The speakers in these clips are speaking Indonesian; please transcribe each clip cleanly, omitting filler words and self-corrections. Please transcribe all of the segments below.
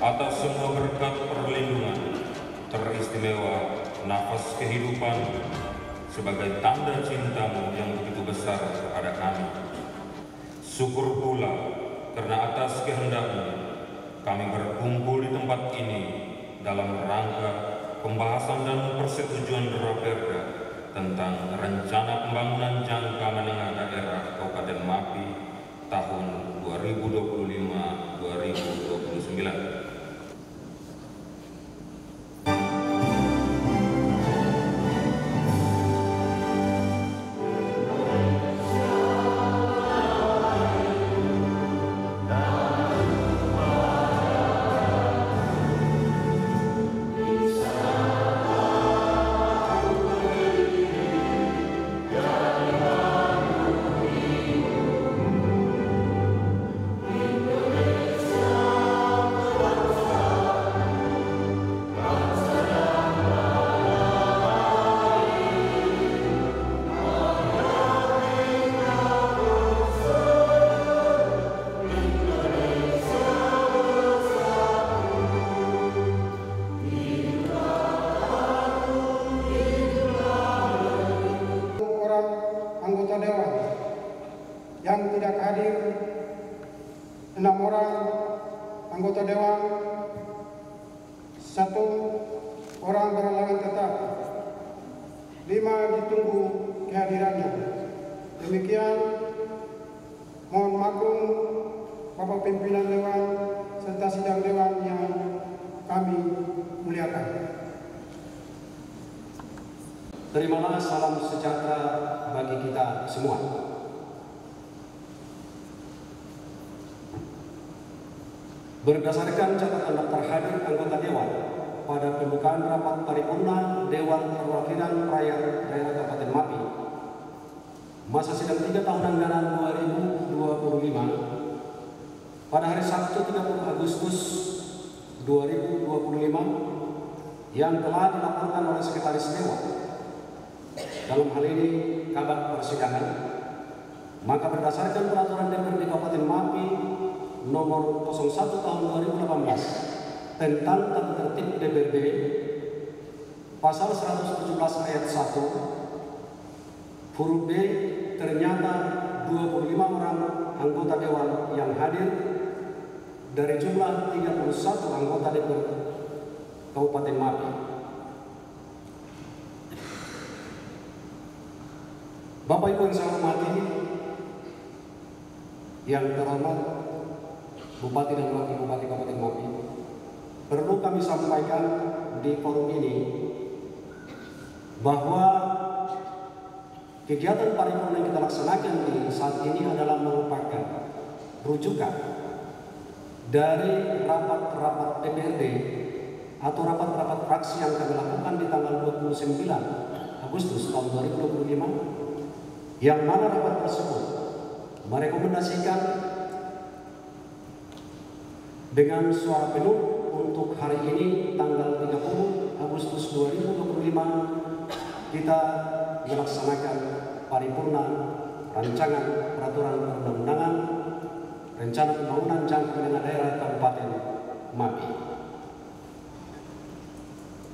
atas semua berkat perlindungan, teristimewa nafas kehidupan sebagai tanda cintamu yang begitu besar kepada kami. Syukur pula karena atas kehendak-Mu kami berkumpul di tempat ini dalam rangka pembahasan dan persetujuan Raperda tentang rencana pembangunan jangka menengah daerah Kabupaten Mapi tahun 2025-2029. Yang tidak hadir 6 orang anggota dewan, 1 orang berhalangan tetap, 5 ditunggu kehadirannya. Demikian, mohon maklum Bapak Pimpinan Dewan serta sidang dewan yang kami muliakan. Terimalah salam sejahtera bagi kita semua. Berdasarkan catatan daftar hadir anggota Dewan pada pembukaan rapat paripurna Dewan Perwakilan Rakyat Daerah Kabupaten Mapi, masa sidang 3 tahun anggaran 2025 pada hari Sabtu 30 Agustus 2025 yang telah dilaporkan oleh Sekretaris Dewan. Dalam hal ini kabar persidangan, maka berdasarkan peraturan DPRD Kabupaten Mapi nomor 01 tahun 2018 tentang tata tertib DPRD pasal 117 ayat 1 huruf B, ternyata 25 orang anggota dewan yang hadir dari jumlah 31 anggota DPRD Kabupaten Mapi. Bapak Ibu yang saya hormati, yang terhormat Bupati dan Wakil Bupati Kabupaten Mapi, perlu kami sampaikan di forum ini bahwa kegiatan paripurna yang kita laksanakan di saat ini adalah merupakan rujukan dari rapat-rapat DPRD atau rapat-rapat fraksi yang kami lakukan di tanggal 29 Agustus tahun 2025, yang mana rapat tersebut merekomendasikan dengan suara penuh untuk hari ini tanggal 30 Agustus 2025 kita melaksanakan paripurna rancangan peraturan perundang-undangan rencana pembangunan jangka menengah daerah Kabupaten Mapi.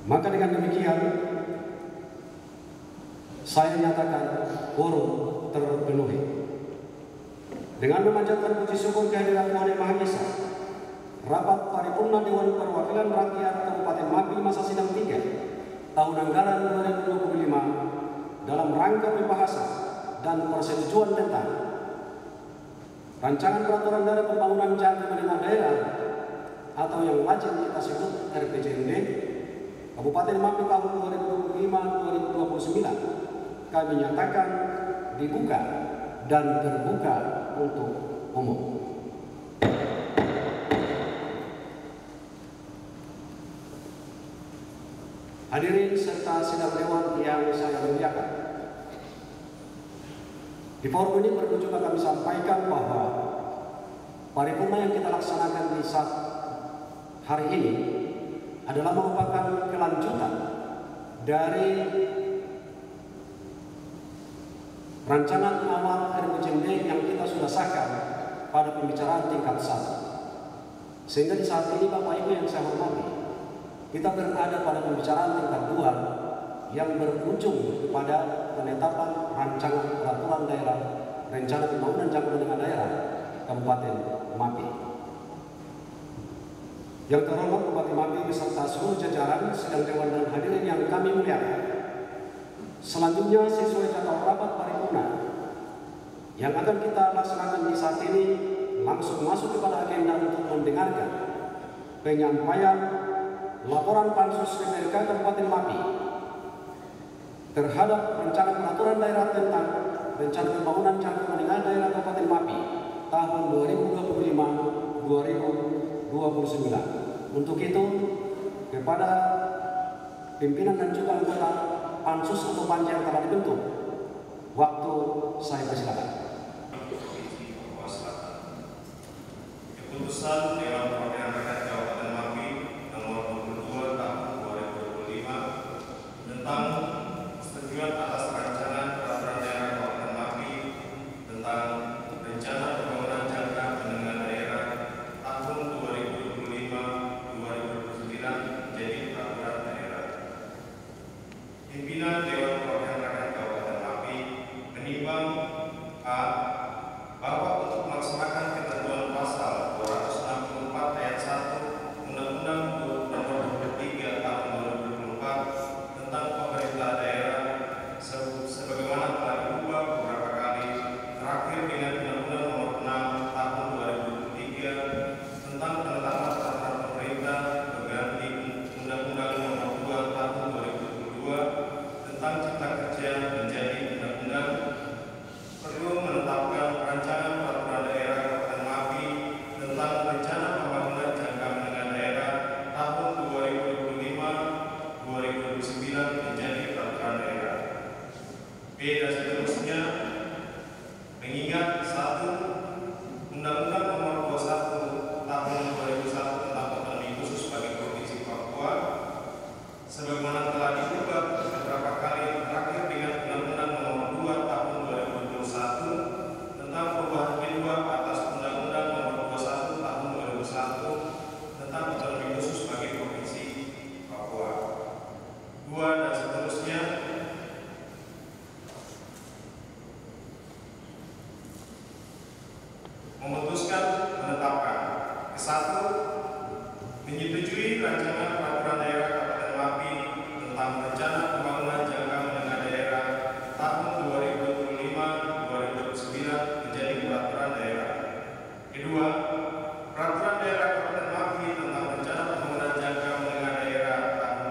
Maka dengan demikian saya nyatakan quorum terpenuhi. Dengan memanjatkan puji syukur kehadirat Tuhan Yang Maha Esa, rapat paripurna Dewan Perwakilan Rakyat Kabupaten Mapi masa sidang 3 tahun anggaran 2025 dalam rangka pembahasan dan persetujuan tentang rancangan peraturan daerah pembangunan jangka menengah daerah atau yang lazim kita sebut RPJMD Kabupaten Mapi tahun 2025-2029 kami nyatakan dibuka dan terbuka untuk umum. Hadirin serta sidang dewan yang saya muliakan, di forum ini perlu juga kami sampaikan bahwa paripurna yang kita laksanakan di saat hari ini adalah merupakan kelanjutan dari rancangan awal RPJMD yang kita sudah sahkan pada pembicaraan tingkat 1. Sehingga di saat ini Bapak Ibu yang saya hormati, kita berada pada pembicaraan tingkat 2 yang berujung kepada penetapan rancangan peraturan daerah rencana pembangunan jangka menengah daerah Kabupaten Mapi. Yang terhormat Bupati Mapi beserta seluruh jajaran sidang dewan dan hadirin yang kami muliakan. Selanjutnya sesuai jadwal rapat paripurna yang akan kita laksanakan di saat ini, langsung masuk kepada agenda untuk mendengarkan penyampaian laporan Pansus PPRK Kabupaten Mapi terhadap rencana peraturan daerah tentang rencana pembangunan jangka menengah daerah Kabupaten Mapi tahun 2025-2029. Untuk itu, kepada pimpinan dan juga anggota Pansus atau Panja yang telah dibentuk, waktu saya persilakan. Keputusan Dewan Perwakilan Rakyat Kabupaten Mapi nomor 22 tahun 2025 tentang persetujuan atas rancangan peraturan daerah Kabupaten Mapi tentang rencana pembangunan jangka menengah daerah tahun 2025-2029 menjadi peraturan daerah. Pimpinan Dewan Perwakilan Rakyat Kabupaten Mapi menimbang a. bahwa untuk melaksanakan ketentuan pasal 264 ayat 1 Undang-Undang Nomor 23 Tahun 2024 tentang pemerintah daerah sebagaimana telah diubah beberapa kali, terakhir dengan Undang-Undang Nomor 6 Tahun 2023 tentang penetapan peraturan pemerintah berganti Undang-Undang Nomor 2 Tahun 2022 tentang Cipta Kerja menjadi undang-undang, perlu menetapkan rancangan peraturan daerah Kabupaten Mapi tentang rencana pembangunan jangka menengah daerah tahun 2025-2029 menjadi peraturan daerah. B dan seterusnya, mengingat 1. Undang-Undang Nomor 21 Tahun 2001 tentang otonomi khusus bagi Provinsi Papua sebagaimana telah diubah beberapa kali, terakhir dengan Undang-Undang Nomor 2 Tahun 2021 tentang perubahan kedua atas Undang-Undang Nomor 21 Tahun 2001 tentang otonomi khusus bagi Provinsi Papua. 2 dan seterusnya, memutuskan menetapkan ke-1 menyetujui rancangan peraturan daerah Kabupaten Mapi tentang rencana pembangunan jangka menengah daerah tahun 2025-2029 menjadi peraturan daerah. Kedua, peraturan daerah Kabupaten Mapi tentang rencana pembangunan jangka menengah daerah tahun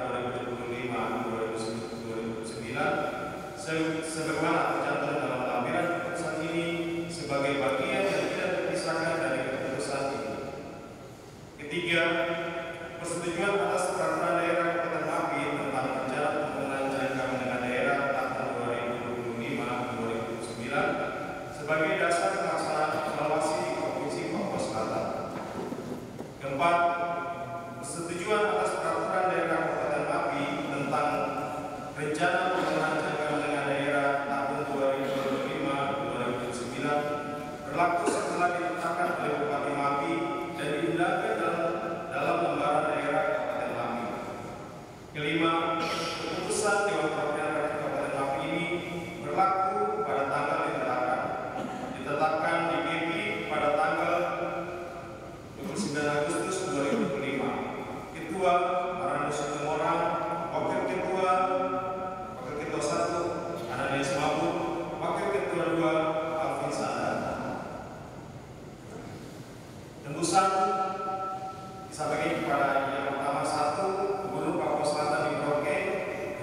2025-2029 sebagaimana tercantum dalam lampiran keputusan ini sebagai bagian yang tidak terpisahkan dari keputusan ini. Ketiga, persetujuan atas peraturan daerah Kabupaten Mapi tentang rencana pembangunan jangka menengah daerah tahun 2025-2029 sebagai dasar pelaksanaan evaluasi di Provinsi Papua Selatan. Keempat, persetujuan atas peraturan daerah Kabupaten Mapi tentang rencana pembangunan jangka menengah daerah tahun 2025-2029 berlaku setelah ditetapkan oleh Bupati Mapi dan diundangkan dalam lembaran daerah Kabupaten Mapi. Kelima, keputusan Dewan Perwakilan Rakyat Kabupaten Mapi ini berlaku pada tanggal ditetapkan di PP pada tanggal 29 Agustus 2025. Ketua Maranus Tumorang, Wakil Ketua 1 Ananias Mabuk, Wakil Ketua 2 Alvin Sandar. Tembusan bisa bagi kepada yang pertama 1 Gubernur Papua Selatan di Merauke,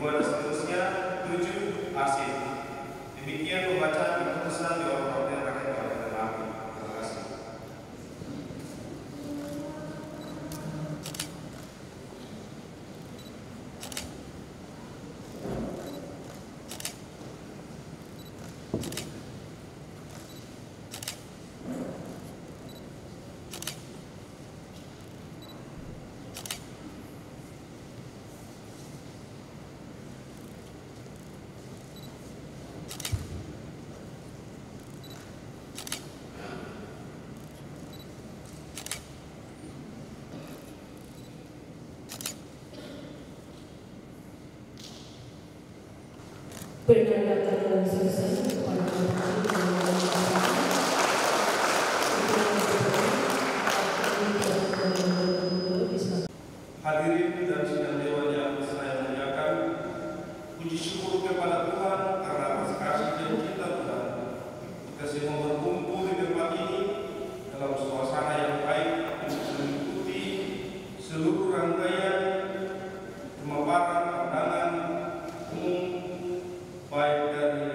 2 dan seterusnya, 7 Asin. Demikian pembacaan keputusan Dewan Perwakilan Rakyat Kabupaten Mapi. Terima kasih. Pernyataan selesai kepada hadirin dan sidang dewan yang saya muliakan, puji syukur kepada Tuhan karena atas kasih dan cinta Tuhan kita semua berkumpul di tempat ini dalam suasana yang baik untuk mengikuti seluruh rangkaian pemaparan pandangan umum baik dari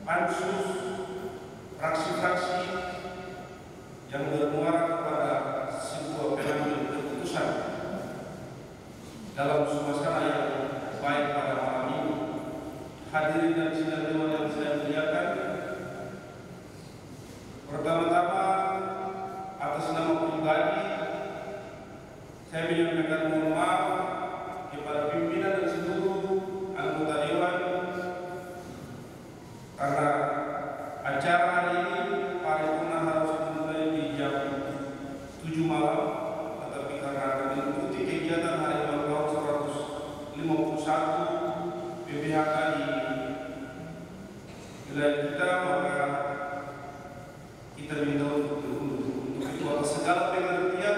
pansus, fraksi-fraksi yang bermuara kepada sebuah pengambilan keputusan dalam suasana yang baik pada malam ini. Hadirin dan sidang dewan yang saya muliakan, pertama-tama atas nama pribadi saya menyampaikan mohon maaf kepada pimpinan dan seluruh anggota dewan karena acara hari ini paripurna harus dimulai di jam 7 malam, tetapi karena mengikuti kegiatan hari ulang tahun 151 PPHK di wilayah kita, maka kita minta untuk itu atas segala pengertian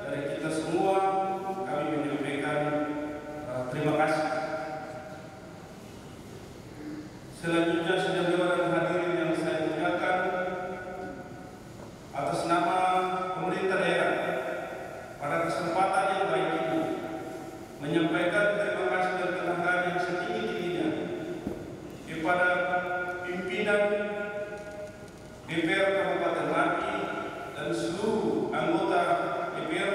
dari kita semua kami menyampaikan terima kasih. Selanjutnya sidang dewan dan hadirin yang saya muliakan, atas nama pemerintah daerah pada kesempatan yang baik ini menyampaikan terima kasih dan penghargaan yang setinggi-tingginya kepada pimpinan DPR Kabupaten Mati dan seluruh anggota DPR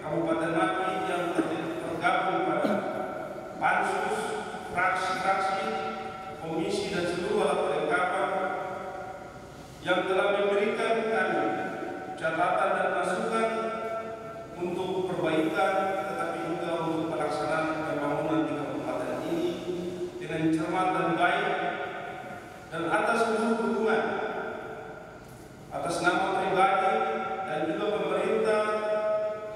Kabupaten Mati yang tergabung pada pansus, fraksi-fraksi, komisi dan seluruh alat perlengkapan yang telah memberikan kami catatan dan masukan untuk perbaikan, tetapi juga untuk pelaksanaan pembangunan di kabupaten ini dengan cermat dan baik. Dan atas seluruh dukungan, atas nama pribadi dan juga pemerintah,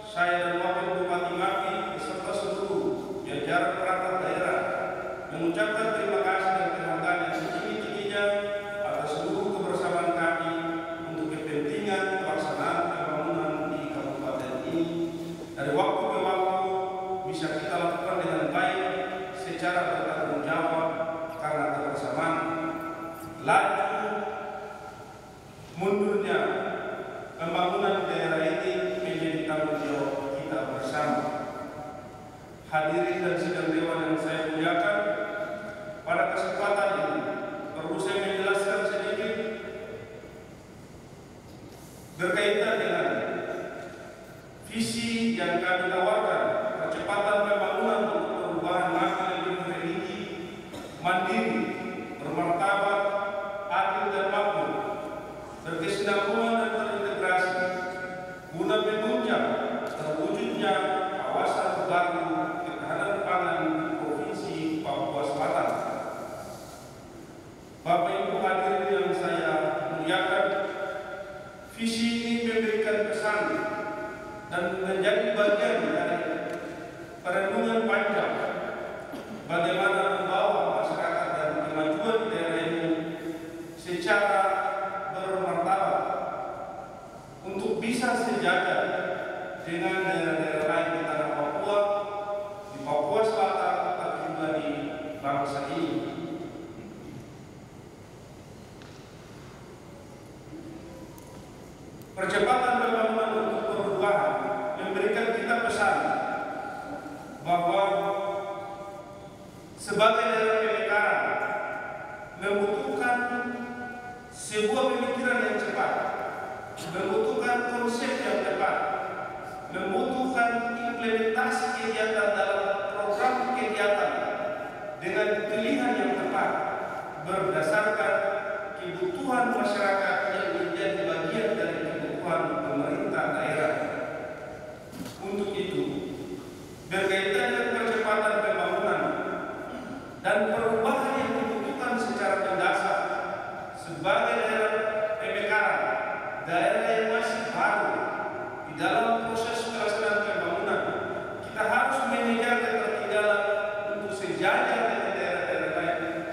saya dan Wakil Bupati Mati beserta seluruh jajaran perangkat daerah mengucapkan terima kasih dan penghargaan yang setinggi-tingginya atas seluruh kebersamaan kami untuk kepentingan pelaksanaan pembangunan di kabupaten ini dari waktu ke waktu bisa kita lakukan dengan baik secara bertanggung jawab karena kebersamaan. Laju mundurnya pembangunan daerah ini menjadi tanggung jawab kita bersama. Hadirin dan sidang dewan yang saya muliakan, pada kesempatan ini perlu saya menjelaskan sedikit berkaitan dengan visi yang kami tawarkan, percepatan pembangunan untuk perubahan Mati lebih religi, mandiri, bermartabat, adil dan makmur, berkesinambungan dan terintegrasi, guna menunjang terwujudnya kawasan baru ketahanan pangan di Provinsi Papua Selatan. Bapak Ibu hadirin yang saya muliakan, visi ini memberikan pesan dan menjadi bagian dari perenungan panjang bagaimana membawa masyarakat dan kemajuan daerah ini secara bermartabat untuk bisa sejajar dengan daerah-daerah lain di tanah Papua, di Papua Selatan, tapi juga di bangsa ini. Percepatan pembangunan untuk perubahan memberikan kita pesan bahwa sebagai daerah pemekaran membutuhkan sebuah pemikiran yang cepat, membutuhkan konsep yang tepat, membutuhkan implementasi kegiatan dalam program kegiatan dengan pilihan yang tepat berdasarkan kebutuhan masyarakat yang menjadi bagian dari kebutuhan pemerintah daerah. Untuk itu, berkaitan dengan percepatan pembangunan dan perubahan yang dibutuhkan secara mendasar sebagai daerah pemekaran, daerah yang masih baru di dalam proses pelaksanaan pembangunan, kita harus mengejar ketertinggalan untuk sejajar dengan daerah-daerah lain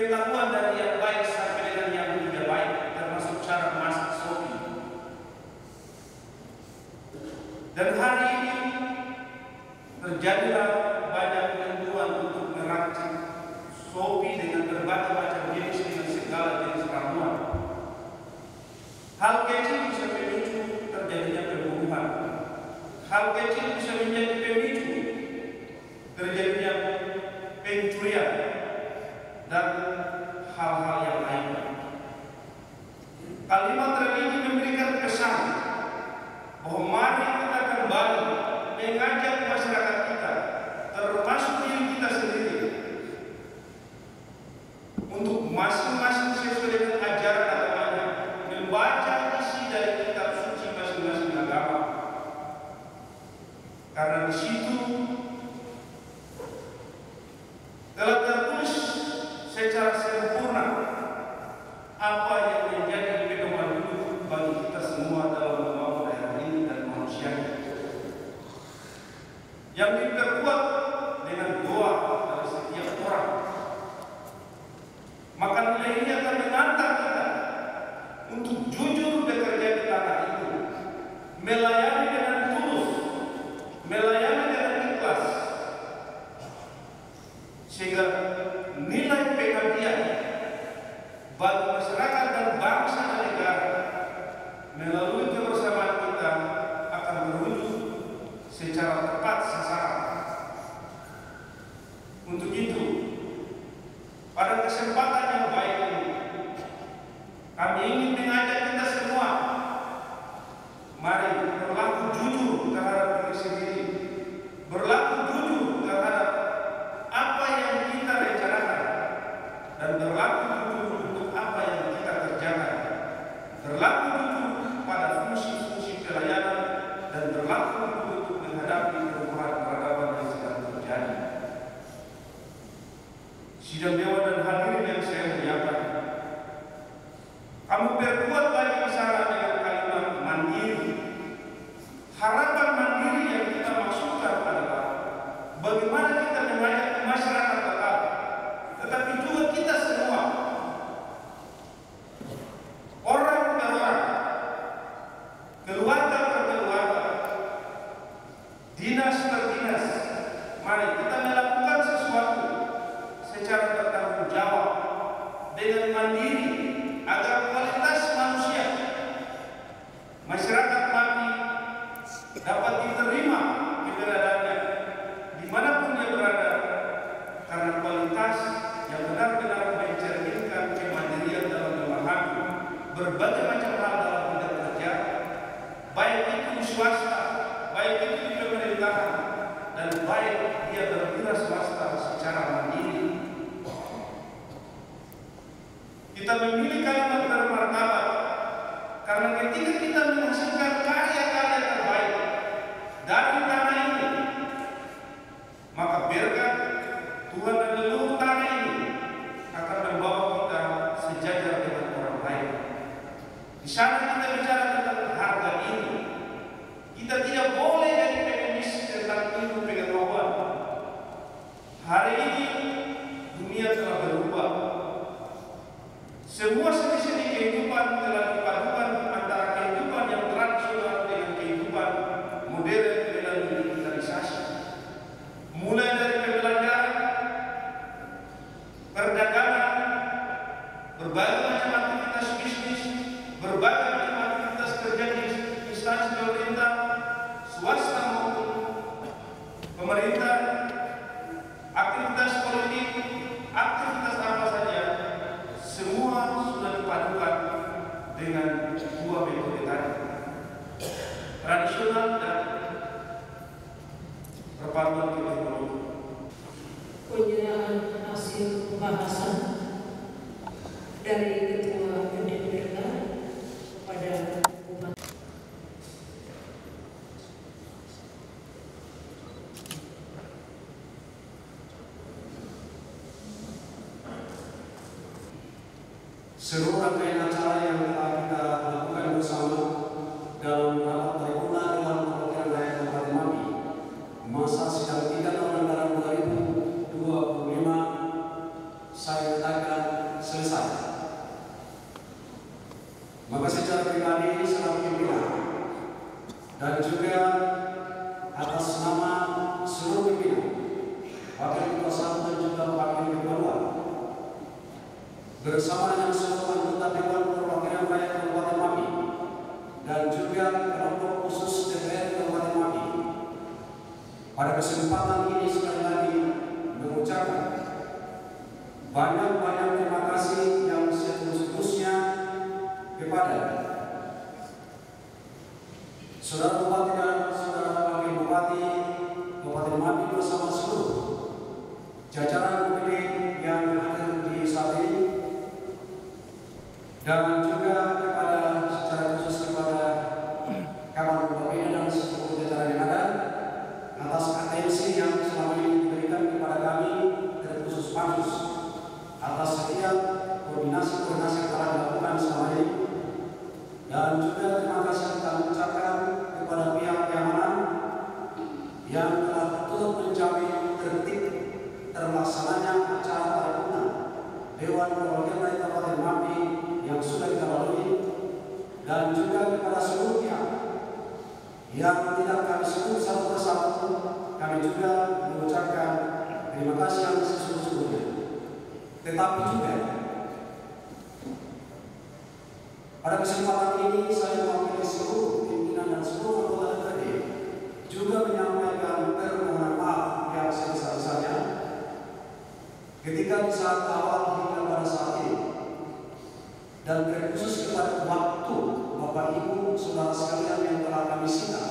pengetahuan dari yang baik sampai dengan yang tidak baik, termasuk cara memasak sopi. Dan hari ini terjadilah banyak ketentuan untuk meracik sopi dengan berbagai macam jenis dengan segala jenis ramuan. Hal kecil bisa memicu terjadinya pembunuhan. Hal kecil bisa menjadi pemicu terjadinya pencurian dan hal-hal yang lain. Kalimat religi memberikan pesan bahwa mari kita kembali mengajak masyarakat kita, termasuk diri kita sendiri, untuk masing-masing sesuai dengan ajaran agamanya, membaca isi dari kitab suci masing-masing agama. Karena di situ telah tertulis secara sempurna apa yang menjadi pedoman hidup bagi kita semua dalam membangun daerah ini dan manusianya, yang diperkuat dengan doa dari setiap orang. Maka nilai ini akan mengantar kita untuk jujur bekerja di tanah itu, melayani dengan tulus, melayani dengan ikhlas, sehingga nilai pengabdian bagi masyarakat dan bangsa dan negara melalui kebersamaan kita akan terwujud secara tepat sasaran. Untuk itu, pada kesempatan yang baik ini, kami ingin mengajak kita semua, mari berlaku jujur terhadap diri sendiri, berlaku jujur terhadap apa yang kita rencanakan, dan berlaku jujur untuk apa yang kita kerjakan, berlaku jujur pada fungsi-fungsi pelayanan, dan berlaku jujur untuk menghadapi perubahan peradaban yang sedang terjadi. Sidang Dewan dan hadirin yang saya muliakan, kamu berbuat lagi di sana dengan kalimat mandiri. Harapan mandiri yang kita maksudkan adalah bagaimana kita mengajak masyarakat lokal, tetapi juga kita semua, orang per orang, keluarga per keluarga, dinas per dinas, mari kita melakukan sesuatu secara bertanggung jawab dengan mandiri agar kualitas manusia masyarakat kami dapat diterima keberadaannya dimanapun dia berada, karena kualitas yang benar-benar mencerminkan kemandirian dalam memahami berbagai macam hal dalam bidang kerja, baik itu di swasta, baik itu di pemerintahan, dan baik dia berwira swasta secara mandiri. Kita memilih kalimat bermartabat karena ketika kita menghasilkan karya-karya terbaik dari tanah ini, maka berkat Tuhan dan leluhur tanah ini akan membawa kita sejajar dengan orang lain. Di sana kita bicara tentang harga ini. Kita tidak boleh jadi pesimis tentang ilmu pengetahuan. Hari ini dunia telah berubah. Semua seni-seni kehidupan telah dipadukan antara kehidupan yang tradisional dengan kehidupan modern melalui digitalisasi. Mulai dari pembelajaran, perdagangan, berbagai macam aktivitas bisnis, berbagai macam aktivitas kerja di instansi pemerintah, swasta maupun pemerintah, aktivitas politik, aktivitas apa saja, semua sudah dipadukan dengan dua metode tadi, tradisional dan perpaduan teknologi. Penyerahan hasil pembahasan dari Ketua MDPK kepada Bupati. Seluruh rangkaian acara yang telah kita lakukan bersama dalam rapat paripurna dalam Perwakilan Rakyat Kabupaten Mapi masa sidang 3 tahun anggaran 2025, saya nyatakan selesai. Maka secara pribadi selaku pimpinan dan juga atas nama seluruh pimpinan, Wakil Ketua 1 dan juga Wakil Ketua 2 bersama dengan seluruh anggota Dewan Perwakilan Rakyat Kabupaten Mapi dan juga kelompok khusus DPR Kabupaten Mapi, pada kesempatan ini sekali lagi mengucapkan banyak-banyak terima kasih yang setulus-tulusnya kepada Saudara Bupati dan Saudara Wakil Bupati Kabupaten Mapi bersama seluruh jajaran UPD yang hadir di saat ini, dan juga kepada secara khusus kepada kawan UPD dan seluruh jajaran yang ada atas atensi yang selama ini diberikan kepada kami, terkhusus Pansus, atas setiap koordinasi-koordinasi yang telah dilakukan selama ini. Dan juga terima kasih kita ucapkan kepada pihak keamanan yang telah turut menjamin tertib terlaksananya acara paripurna Dewan Perwakilan Rakyat Kabupaten Mapi yang sudah kita lalui, dan juga kepada seluruh pihak yang tidak kami sebut satu persatu, kami juga mengucapkan terima kasih yang sesungguhnya. Tetapi juga pada kesempatan ini saya mewakili seluruh pimpinan dan seluruh anggota DPRD juga menyampaikan permohonan maaf yang sebesar-besarnya ketika di saat awal hingga pada saat ini, dan terkhusus kepada waktu Bapak Ibu Saudara sekalian yang telah kami sita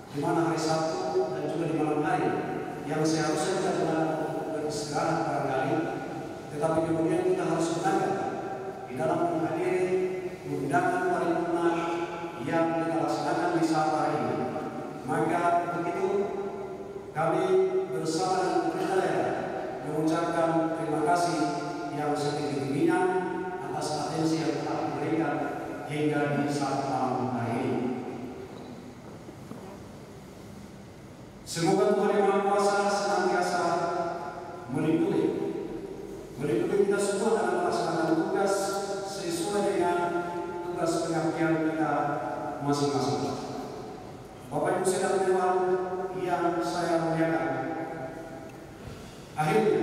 di mana hari Sabtu dan juga di malam hari yang seharusnya kita telah beristirahat barangkali, tetapi kemudian kita harus menangkap di dalam menghadiri undangan paripurna yang kita laksanakan di saat hari ini. Maka begitu kami bersama dengan pemerintah daerah mengucapkan terima kasih yang setinggi-tingginya atas atensi yang telah diberikan hingga di saat malam hari ini. Semoga Tuhan Yang Maha Kuasa senantiasa melindungi kita semua dalam melaksanakan tugas sesuai dengan tugas pengabdian kita masing-masing. Bapak Ibu Saudara Dewan yang saya muliakan, akhirnya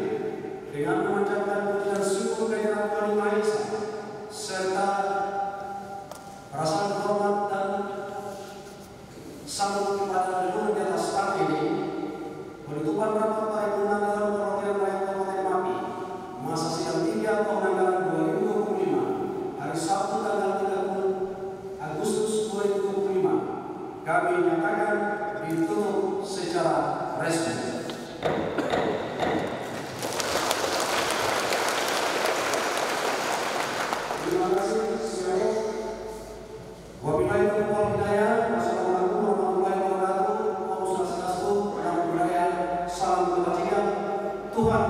dengan memanjatkan puji dan syukur kehadirat Tuhan Yang Maha Esa serta perasaan hormat dan sambut kepada leluhur di atas tahta ini, penutupan rapat paripurna Dewan Perwakilan Rakyat Kabupaten Mapi masa sidang 3 tahun anggaran 2025 hari Sabtu tanggal 30 Agustus 2025 kami nyatakan ditutup secara resmi. Terima kasih semuanya. Wabillahi taufiq wal hidayah. Wassalamualaikum warahmatullahi wabarakatuh. Om Swastiastu, Namo Buddhaya, salam kebajikan. Tuhan